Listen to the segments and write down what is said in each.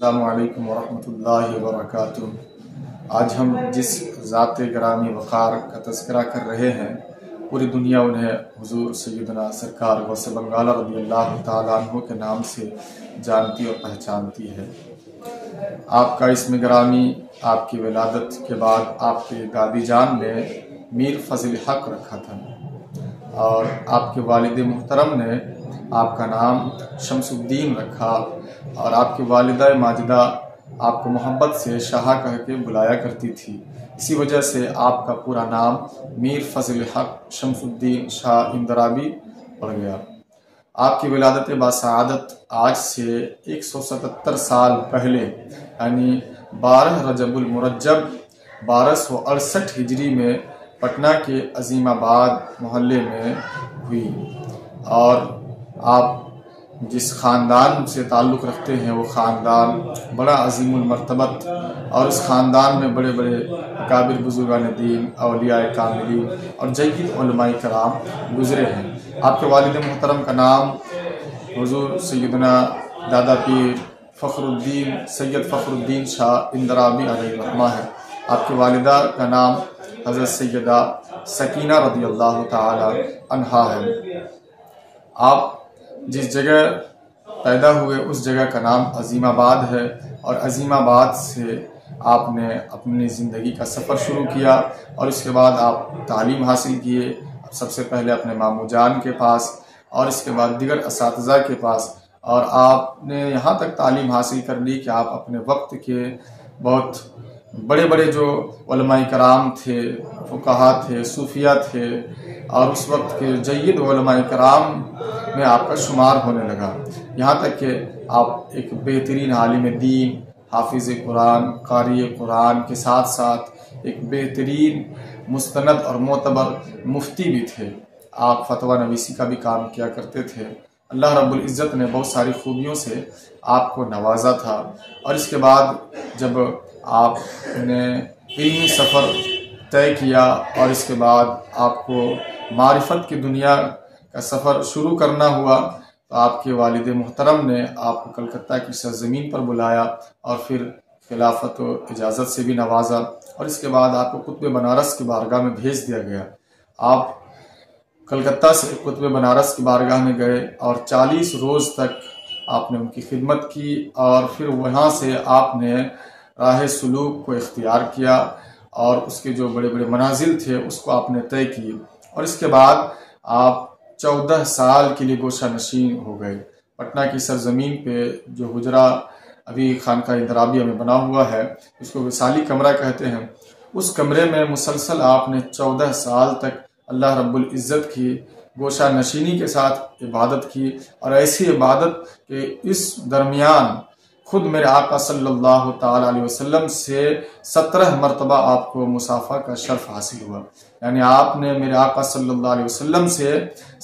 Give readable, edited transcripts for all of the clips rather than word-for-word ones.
السلام علیکم ورحمۃ اللہ وبرکاتہ۔ آج ہم جس ذات گرامی وقار کا تذکرہ کر رہے ہیں، پوری دنیا انہیں حضور سیدنا سرکار غوث بنگالہ رضی اللہ تعالیٰ عنہ کے نام سے جانتی اور پہچانتی ہے۔ آپ کا اسم گرامی آپ کی ولادت کے بعد آپ کے دادی جان نے میر فضل حق رکھا تھا، اور آپ کے والد محترم نے آپ کا نام شمس الدین رکھا، اور آپ کی والدہ ماجدہ آپ کو محبت سے شاہ کہہ کے بلایا کرتی تھی۔ اسی وجہ سے آپ کا پورا نام میر فضل حق شمس الدین شاہ اندرابی پڑ گیا۔ آپ کی ولادت باسعادت آج سے 177 سال پہلے یعنی 12 رجب المرجب 1268 ہجری میں پٹنہ کے عظیم آباد محلے میں ہوئی، اور آپ جس خاندان سے تعلق رکھتے ہیں وہ خاندان بڑا عظیم المرتبت، اور اس خاندان میں بڑے بڑے اکابر بزرگان دین، اولیاء کاملین اور جید علماء کرام گزرے ہیں۔ آپ کے والد محترم کا نام حضور سیدنا دادا پیر فخر الدین سید فخر الدین شاہ اندرابی علیہ الرحمہ ہے۔ آپ کی والدہ کا نام حضرت سیدہ سکینہ رضی اللہ تعالی عنہا ہے۔ آپ جس جگہ پیدا ہوئے اس جگہ کا نام عظیم آباد ہے، اور عظیم آباد سے آپ نے اپنی زندگی کا سفر شروع کیا، اور اس کے بعد آپ تعلیم حاصل کیے، سب سے پہلے اپنے ماموں جان کے پاس اور اس کے بعد دیگر اساتذہ کے پاس، اور آپ نے یہاں تک تعلیم حاصل کر لی کہ آپ اپنے وقت کے بہت بڑے بڑے جو علماء کرام تھے، فقہا تھے، صوفیہ تھے، اور اس وقت کے جید علماء کرام میں آپ کا شمار ہونے لگا، یہاں تک کہ آپ ایک بہترین عالم دین، حافظ قرآن، قاری قرآن کے ساتھ ساتھ ایک بہترین مستند اور معتبر مفتی بھی تھے۔ آپ فتویٰ نویسی کا بھی کام کیا کرتے تھے۔ اللہ رب العزت نے بہت ساری خوبیوں سے آپ کو نوازا تھا، اور اس کے بعد جب آپ نے علمی سفر طے کیا اور اس کے بعد آپ کو معرفت کی دنیا کا سفر شروع کرنا ہوا، تو آپ کے والد محترم نے آپ کو کلکتہ کی سرزمین پر بلایا، اور پھر خلافت و اجازت سے بھی نوازا، اور اس کے بعد آپ کو قطب بنارس کی بارگاہ میں بھیج دیا گیا۔ آپ کلکتہ سے قطب بنارس کی بارگاہ میں گئے، اور 40 روز تک آپ نے ان کی خدمت کی، اور پھر وہاں سے آپ نے راہ سلوک کو اختیار کیا، اور اس کے جو بڑے بڑے منازل تھے اس کو آپ نے طے کی، اور اس کے بعد آپ 14 سال کے لیے گوشہ نشین ہو گئے۔ پٹنہ کی سرزمین پہ جو حجرہ ابھی خانقاہ اندرابیہ میں بنا ہوا ہے، اس کو وصالی کمرہ کہتے ہیں، اس کمرے میں مسلسل آپ نے 14 سال تک اللہ رب العزت کی گوشہ نشینی کے ساتھ عبادت کی، اور ایسی عبادت کہ اس درمیان خود میرے آقا صلی اللہ تعالیٰ علیہ وسلم سے 17 مرتبہ آپ کو مصافحہ کا شرف حاصل ہوا، یعنی آپ نے میرے آقا صلی اللہ علیہ وسلم سے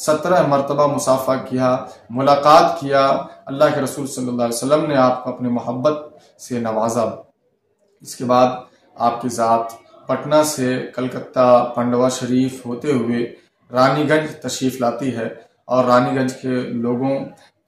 17 مرتبہ مصافحہ کیا، ملاقات کیا۔ اللہ کے رسول صلی اللہ علیہ وسلم نے آپ کو اپنے محبت سے نوازا۔ اس کے بعد آپ کی ذات پٹنہ سے کلکتہ پنڈوا شریف ہوتے ہوئے رانی گنج تشریف لاتی ہے، اور رانی گنج کے لوگوں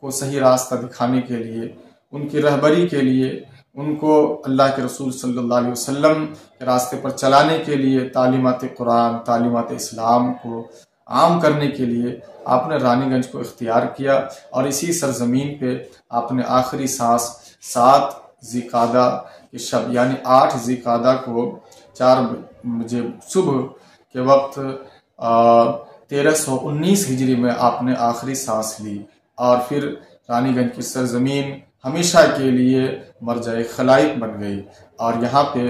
کو صحیح راستہ دکھانے کے لیے، ان کی رہبری کے لیے، ان کو اللہ کے رسول صلی اللہ علیہ وسلم کے راستے پر چلانے کے لیے، تعلیمات قرآن، تعلیمات اسلام کو عام کرنے کے لیے آپ نے رانی گنج کو اختیار کیا، اور اسی سرزمین پہ آپ نے آخری سانس 7 ذی قعدہ کے شب یعنی 8 ذی قعدہ کو 4 بجے صبح کے وقت 1319 ہجری میں آپ نے آخری سانس لی، اور پھر رانی گنج کی سرزمین ہمیشہ کے لیے مرجع خلائق بن گئی، اور یہاں پہ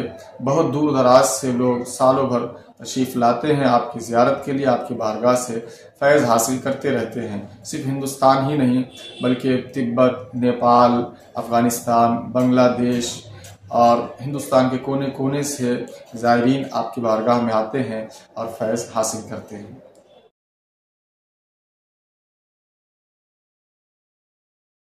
بہت دور دراز سے لوگ سالوں بھر تشریف لاتے ہیں آپ کی زیارت کے لیے، آپ کی بارگاہ سے فیض حاصل کرتے رہتے ہیں۔ صرف ہندوستان ہی نہیں بلکہ تبت، نیپال، افغانستان، بنگلہ دیش اور ہندوستان کے کونے کونے سے زائرین آپ کی بارگاہ میں آتے ہیں اور فیض حاصل کرتے ہیں۔